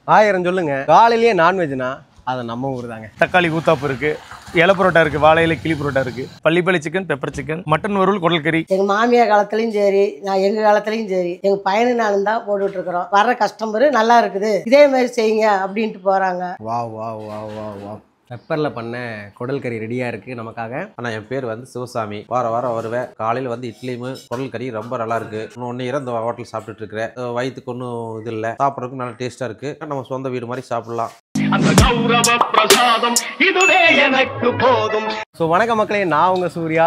ஆயிரம் சொல்லுங்க. காலையிலேயே நான்வெஜ்னா அது நம்ம ஊர் தாங்க. தக்காளி ஊத்தாப்பு இருக்கு, இலை புரோட்டா இருக்கு, வாழை இலை கிளி புரோட்டா இருக்கு, பள்ளிப்பள்ளி சிக்கன், பெப்பர் சிக்கன், மட்டன் வறுவல், குடல் கறி. எங்கள் மாமியார் காலத்துலையும் சரி, நான் எங்கள் காலத்துலையும் சரி, எங்கள் பையனு நானும் தான் போட்டுட்டு இருக்கிறோம். வர்ற கஸ்டமரு நல்லா இருக்குது, இதே மாதிரி செய்யுங்க அப்படின்ட்டு போகிறாங்க. வா வா வா வா வா பெப்பரில் பண்ண குடல் கறி ரெடியாக இருக்குது நமக்காக. ஆனால் என் பேர் வந்து சிவசாமி. வாரம் வருவேன். காலையில் வந்து இட்லியும் குடல் கறி ரொம்ப நல்லா இருக்கு. இன்னும் 1 இயர் இந்த ஹோட்டல் சாப்பிட்டுட்டு இருக்கிறேன். வயிற்றுக்கு ஒன்றும் இது இல்லை, சாப்பிட்றதுக்கு நல்லா டேஸ்ட்டாக இருக்குது. நம்ம சொந்த வீடு மாதிரி சாப்பிடலாம். ஸோ வணக்க மக்களே, நான் உங்கள் சூர்யா.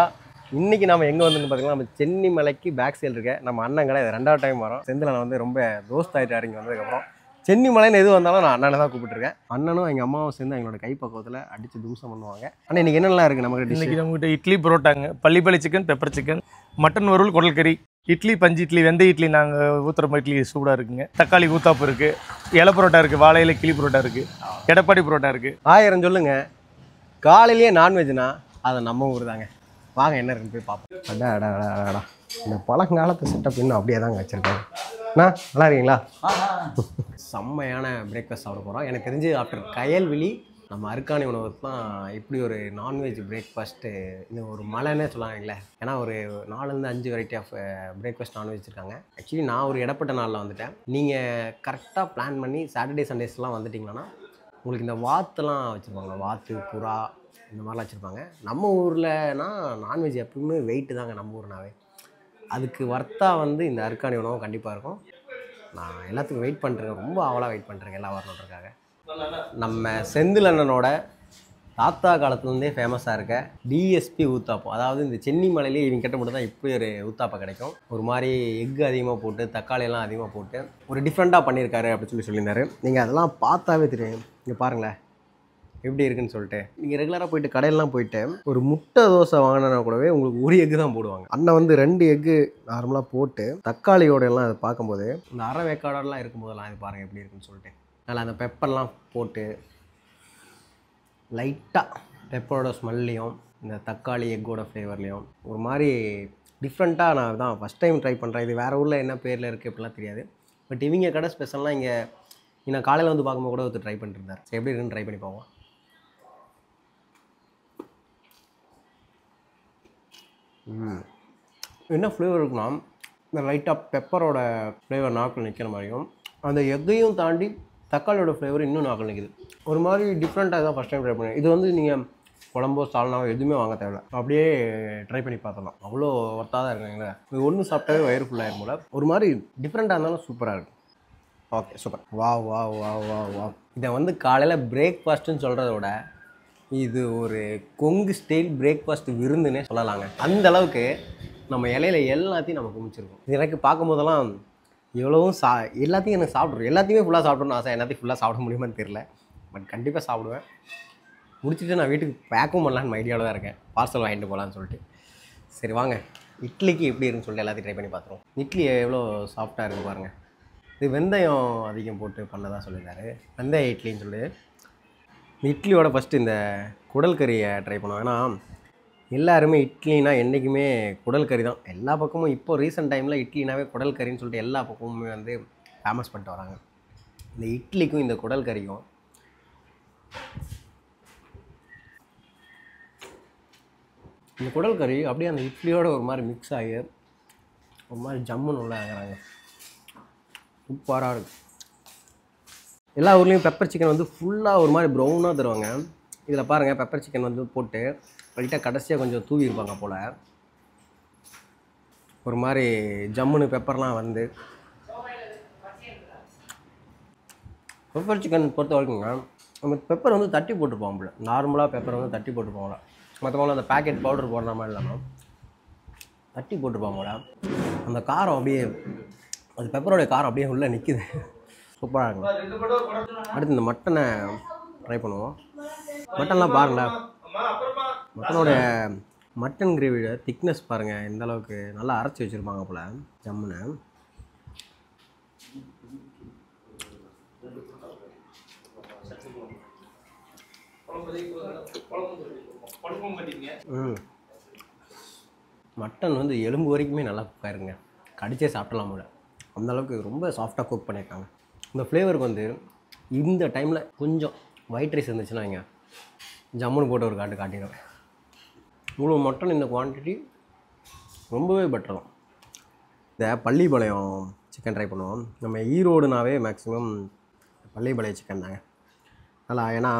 இன்றைக்கி நம்ம எங்கே வந்துன்னு பார்த்தீங்கன்னா, நம்ம சென்னி மலைக்கு பேக் சைடு இருக்க நம்ம அண்ணன் கடை. இது 2வது டைம் வரோம். செந்தில் வந்து ரொம்ப தோஸ்தாயிட்டாரு இங்கே வந்ததுக்கப்புறம். சென்னி மலைன்னு எது வந்தாலும் நான் அண்ணனை தான் கூப்பிட்டுருக்கேன். அண்ணனும் எங்கள் அம்மாவும் சேர்ந்து எங்களோட கை பக்குவத்தில் அடித்து தூசம் பண்ணுவாங்க. ஆனால் இன்றைக்கி என்னெல்லாம் இருக்குது நமக்கு? இன்னைக்கு நம்மகிட்ட இட்லி புரோட்டாங்க, பள்ளிப்பள்ளி சிக்கன், பெப்பர் சிக்கன், மட்டன் வறுவல், குடல் கறி, இட்லி பஞ்சு இட்லி, வெந்தய இட்லி, நாங்கள் ஊற்றுற இட்லி சூடாக இருக்குங்க. தக்காளி ஊத்தாப்பு இருக்குது, இலை புரோட்டா இருக்குது, வாழை இலை கிளி புரோட்டா இருக்குது, எடப்பாடி புரோட்டா இருக்குது. ஆயிரம் சொல்லுங்க. காலையிலேயே நான்வெஜ்னா அது நம்ம ஊர் தாங்க. வாங்க என்ன இருக்குன்னு போய் பார்ப்போம். அடா அடா அடா அடா, இந்த பழங்காலத்து செட்டப் இன்னும் அப்படியே தாங்க வச்சுருக்காங்க. அண்ணா நல்லா இருக்கீங்களா? செம்மையான பிரேக்ஃபாஸ்ட் சாப்பிட போகிறோம். எனக்கு தெரிஞ்சு ஆஃப்டர் கயல்விழி நம்ம அருக்காணி உணவு தான் இப்படி ஒரு நான்வெஜ் பிரேக்ஃபாஸ்ட்டு, இந்த ஒரு மலைன்னே சொல்லாங்களே. ஏன்னா ஒரு 4-5 வெரைட்டி ஆஃப் பிரேக்ஃபாஸ்ட் நான்வெஜ் இருக்காங்க. ஆக்சுவலி நான் ஒரு இடப்பட்ட நாளில் வந்துட்டேன். நீங்கள் கரெக்டாக பிளான் பண்ணி சாட்டர்டே சண்டேஸ்லாம் வந்துட்டிங்கன்னா உங்களுக்கு இந்த வாத்துலாம் வச்சுருப்பாங்க. வாத்து, புறா, இந்த மாதிரிலாம் வச்சுருப்பாங்க. நம்ம ஊர்லனா நான்வெஜ் எப்பவுமே வெயிட்டு தாங்க நம்ம ஊர்னாவே. அதுக்கு வர்த்தாக வந்து இந்த அருக்காணி உணவும் கண்டிப்பாக இருக்கும். நான் எல்லாத்துக்கும் வெயிட் பண்ணுறேன், ரொம்ப ஆவலாக வெயிட் பண்ணுறேன் எல்லாம் வரணுன்றதுக்காக. நம்ம செந்தில் அண்ணனோட தாத்தா காலத்துலேருந்தே ஃபேமஸாக இருக்க டிஎஸ்பி ஊத்தாப்பம், அதாவது இந்த சென்னி மலையிலே இவங்க கிட்ட மட்டும் தான் இப்படி ஒரு ஊத்தாப்பம் கிடைக்கும். ஒரு மாதிரி எக்கு அதிகமாக போட்டு, தக்காளியெல்லாம் அதிகமாக போட்டு ஒரு டிஃப்ரெண்ட்டாக பண்ணியிருக்காரு அப்படின்னு சொல்லியிருந்தாரு. நீங்கள் அதெல்லாம் பார்த்தாவே தெரியும். இங்கே பாருங்களேன் எப்படி இருக்குன்னு சொல்லிட்டு. நீங்கள் ரெகுலராக போயிட்டு கடையிலலாம் போயிட்டு ஒரு முட்டை தோசை வாங்கினா கூடவே உங்களுக்கு ஒரு எக்கு தான் போடுவாங்க. அண்ணன் வந்து 2 எக்கு நார்மலாக போட்டு தக்காளியோட எல்லாம் அதை பார்க்கும்போது, இந்த அரை வேக்காடெல்லாம் இருக்கும்போதெல்லாம் இது பாருங்கள் எப்படி இருக்குன்னு சொல்லிட்டு. அதில் அந்த பெப்பர்லாம் போட்டு லைட்டாக பெப்பரோட ஸ்மெல்லையும் இந்த தக்காளி எக்கோட ஃப்ளேவர்லேயும் ஒரு மாதிரி டிஃப்ரெண்ட்டாக நான் தான் ஃபஸ்ட் டைம் ட்ரை பண்ணுறேன். இது வேறு ஊரில் என்ன பேரில் இருக்குது அப்படிலாம் தெரியாது. பட் இவங்க கடை ஸ்பெஷல்லாம் இங்கே நான் காலையில் வந்து பார்க்கும்போது கூட ஒருத்தர் ட்ரை பண்ணிருந்தார். சரி எப்படி இருக்குன்னு ட்ரை பண்ணி பார்ப்போம். என்ன ஃப்ளேவர் இருக்குன்னா, இந்த லைட்டாக பெப்பரோட ஃப்ளேவர் நாக்கில் நிற்கிற மாதிரியும், அந்த எக்கையும் தாண்டி தக்காளியோட ஃப்ளேவர் இன்னும் நாக்கில் நிற்கிது. ஒரு மாதிரி டிஃப்ரெண்ட்டாக தான் ஃபஸ்ட் டைம் ட்ரை பண்ணேன். இது வந்து நீங்கள் குழம்போ சால்னாவோ எதுவுமே வாங்க தேவையில்ல, அப்படியே ட்ரை பண்ணி பார்த்தலாம். அவ்வளோ ஒர்த்தாக தான் இருக்குங்களே. இது ஒன்று சாப்பிட்டாவே வயிறு ஃபுல்லாகிடும் போல. ஒரு மாதிரி டிஃப்ரெண்ட்டாக இருந்தாலும் சூப்பராக இருக்கும். Okay super. வா வா வா வா வா இதை வந்து காலையில் பிரேக்ஃபாஸ்ட்டுன்னு சொல்கிறத விட இது ஒரு கொங்கு ஸ்டைல் பிரேக்ஃபாஸ்ட் விருந்துன்னே சொல்லலாங்க. அந்த அளவுக்கு நம்ம இலையில எல்லாத்தையும் நம்ம குமிச்சிருக்கோம். எனக்கு பார்க்கும்போதெல்லாம் எவ்வளவும் எல்லாத்தையும் எனக்கு சாப்பிட்றோம். எல்லாத்தையுமே ஃபுல்லாக சாப்பிடணும்னு ஆசை. எல்லாத்தையும் ஃபுல்லாக சாப்பிட முடியுமான்னு தெரில. பட் கண்டிப்பாக சாப்பிடுவேன். முடிச்சுட்டு நான் வீட்டுக்கு பேக்கும் பண்ணலான்னு ஐடியாவில் தான் இருக்கேன். பார்சல் வாங்கிட்டு போகலான்னு சொல்லிட்டு. சரி வாங்க இட்லிக்கு எப்படி இருக்குன்னு சொல்லிட்டு எல்லாத்தையும் ட்ரை பண்ணி பார்த்துருவோம். இட்லி எவ்வளோ சாஃப்டாக இருக்குது பாருங்கள். இது வெந்தயம் அதிகம் போட்டு பண்ணதாக சொல்லியிருந்தாரு. வெந்தய இட்லின்னு சொல்லி இட்லியோட ஃபஸ்ட்டு இந்த குடல் கறியை ட்ரை பண்ணுவோம். ஏன்னா எல்லாருமே இட்லினா என்றைக்குமே குடல் கறி தான். எல்லா பக்கமும் இப்போ ரீசெண்ட் டைமில் இட்லினாவே குடல் கறின்னு சொல்லிட்டு எல்லா பக்கமுமே வந்து ஃபேமஸ் பண்ணிட்டு வராங்க. இந்த இட்லிக்கும் இந்த குடல் கறியும் இந்த குடல் கறி அப்படியே அந்த இட்லியோட ஒரு மாதிரி மிக்ஸ் ஆகி ஒரு மாதிரி ஜம்முன்னு உள்ள ஆகிறாங்க. சூப்பராக இருக்குது. எல்லா ஊர்லேயும் பெப்பர் சிக்கன் வந்து ஃபுல்லாக ஒரு மாதிரி ப்ரௌனாக தருவாங்க. இதில் பாருங்கள் பெப்பர் சிக்கன் வந்து போட்டு லைட்டாக கடைசியாக கொஞ்சம் தூவி இருப்பாங்க போல். ஒரு மாதிரி ஜம்முன்னு பெப்பர்லாம் வந்து பெப்பர் சிக்கன் பொறுத்த வரைக்குங்க நம்ம பெப்பர் வந்து தட்டி போட்டுருப்போம் போல. நார்மலாக பெப்பர் வந்து தட்டி போட்டுருப்போம்ல. மற்றவங்கள அந்த பேக்கெட் பவுடர் போடுற மாதிரி இல்லாமல் தட்டி போட்டுருப்போம் போல. அந்த காரம் அப்படியே, அது பெப்பரோடைய காரம் அப்படியே உள்ளே நிற்கிது. சூப்பராக இருக்கும். அடுத்து இந்த மட்டனை ட்ரை பண்ணுவோம். மட்டன்லாம் பாருங்களேன். மட்டன் கிரேவியோட திக்னஸ் பாருங்கள் எந்த அளவுக்கு நல்லா அரைச்சி வச்சுருப்பாங்க போல் ஜம்முன்னு. மட்டன் வந்து எலும்பு வரைக்குமே நல்லா குக் ஆயிருங்க. கடிச்சே சாப்பிடலாம் போல. அந்தளவுக்கு ரொம்ப சாஃப்டாக குக் பண்ணியிருக்காங்க. இந்த ஃப்ளேவருக்கு வந்து இந்த டைமில் கொஞ்சம் ஒயிட் ரைஸ் இருந்துச்சுன்னா வைங்க, ஜம்முன்னு போட்டு ஒரு காட்டிடுவேன். இவ்வளோ மட்டன் இந்த குவான்டிட்டி ரொம்பவே பெட்டர் தான். இந்த பள்ளிப்பாளையம் சிக்கன் ட்ரை பண்ணுவோம். நம்ம ஈரோடுனாவே மேக்ஸிமம் பள்ளிப்பாளையம் சிக்கன் தாங்க நல்லா. ஏன்னா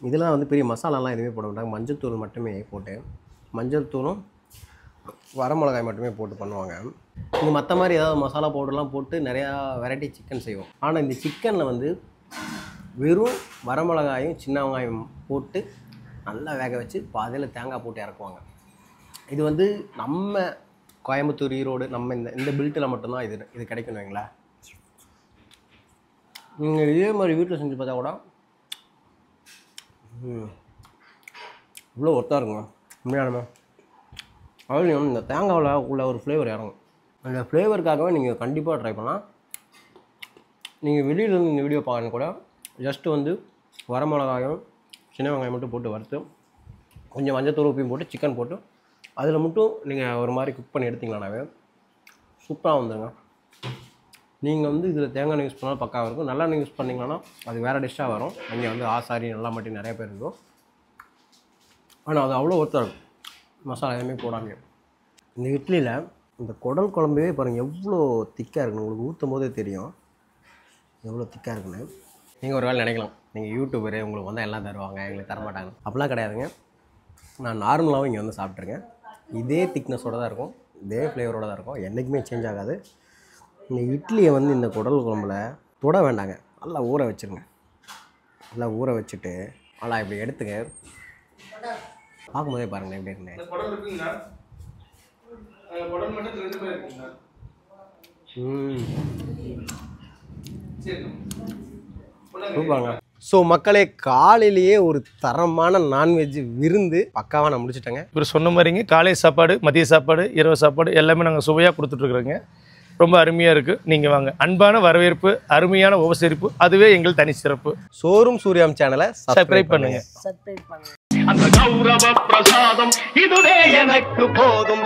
இதெல்லாம் வந்து பெரிய மசாலாலாம் எதுவுமே போட மாட்டாங்க. மஞ்சள் தூள் மட்டுமே போட்டு, மஞ்சள் தூளும் வரமிளகாய் மட்டுமே போட்டு பண்ணுவாங்க. இங்கே மற்ற மாதிரி ஏதாவது மசாலா பவுடர்லாம் போட்டு நிறையா வெரைட்டி சிக்கன் செய்வோம். ஆனால் இந்த சிக்கனில் வந்து வெறும் வரமிளகாயும் சின்ன வெங்காயம் போட்டு நல்லா வேக வச்சு பாதியில் தேங்காய் போட்டு இறக்குவாங்க. இது வந்து நம்ம கோயம்புத்தூர், ஈரோடு, நம்ம இந்த பில்ட்டில் மட்டும்தான் இது கிடைக்கணும் வைங்களா. நீங்கள் இதே மாதிரி வீட்டில் செஞ்சு பார்த்தா கூட இவ்வளோ ஒர்த்தாக இருக்குங்க உண்மையானமே. அதுலேயும் இந்த தேங்காவில் உள்ள ஒரு ஃப்ளேவர் இறங்கும். அந்த ஃப்ளேவருக்காகவே நீங்கள் கண்டிப்பாக ட்ரை பண்ணலாம். நீங்கள் வெளியிலேருந்து இந்த வீடியோ பார்க்கணும் கூட ஜஸ்ட்டு வந்து வரமிளகாயும் சின்ன வெங்காயம் மட்டும் போட்டு வறுத்து கொஞ்சம் மஞ்சத்தூள் உப்பையும் போட்டு சிக்கன் போட்டு அதில் மட்டும் நீங்கள் ஒரு மாதிரி குக் பண்ணி எடுத்திங்களானாவே சூப்பராக வந்துடுங்க. நீங்கள் வந்து இதில் தேங்காய் எண்ணெய் யூஸ் பண்ணாலும் பக்காவாக இருக்கும். நல்லெண்ணெய் யூஸ் பண்ணிங்கன்னா அது வேறு டிஷ்ஷாக வரும். அங்கே வந்து ஆசாரி நல்லா மட்டும் நிறைய பேர் இருக்கும். ஆனால் அது அவ்வளோ ஒர்த்தாக இருக்கும் மசாலா எதுவுமே போடாமே. இந்த இட்லியில் இந்த குடல் குழம்பே பாருங்கள் எவ்வளோ திக்காக இருக்குன்னு உங்களுக்கு ஊற்றும் போதே தெரியும் எவ்வளோ திக்காக இருக்குன்னு. நீங்கள் ஒரு வேளை நினைக்கலாம் நீங்கள் யூடியூபரு உங்களுக்கு வந்தால் எல்லாம் தருவாங்க, எங்களுக்கு தரமாட்டாங்க. அப்படிலாம் கிடையாதுங்க. நான் நார்மலாகவும் இங்கே வந்து சாப்பிட்ருக்கேன். இதே திக்னஸோடு தான் இருக்கும், இதே ஃப்ளேவரோடு தான் இருக்கும், என்றைக்குமே சேஞ்ச் ஆகாது. இந்த இட்லியை வந்து இந்த குடல் குழம்புல தொட வேண்டாங்க, நல்லா ஊற வச்சுருங்க. நல்லா ஊற வச்சுட்டு நல்லா இப்படி எடுத்துங்க. பார்க்கும்போதே பாருங்கள் எப்படி இருக்குங்க. சூப்பராங்க. ஸோ மக்களே, காலையிலேயே ஒரு தரமான நான்வெஜ் விருந்து பக்காவாக நான் முடிச்சுட்டேங்க. இவர் சொன்ன மாதிரிங்க காலை சாப்பாடு, மதிய சாப்பாடு, இரவு சாப்பாடு எல்லாமே நாங்கள் சுவையாக கொடுத்துட்ருக்குறோங்க. ரொம்ப அருமையாக இருக்குது. நீங்கள் வாங்க. அன்பான வரவேற்பு, அருமையான உபசரிப்பு, அதுவே எங்கள் தனி சிறப்பு. சோறும் சூர்யாம் சேனலை சப்ஸ்கிரைப் பண்ணுங்கள். சப்ஸ்கிரைப் பண்ணுங்க. அந்த கௌரவ பிரசாதம் இதுவே எனக்கு போதும்.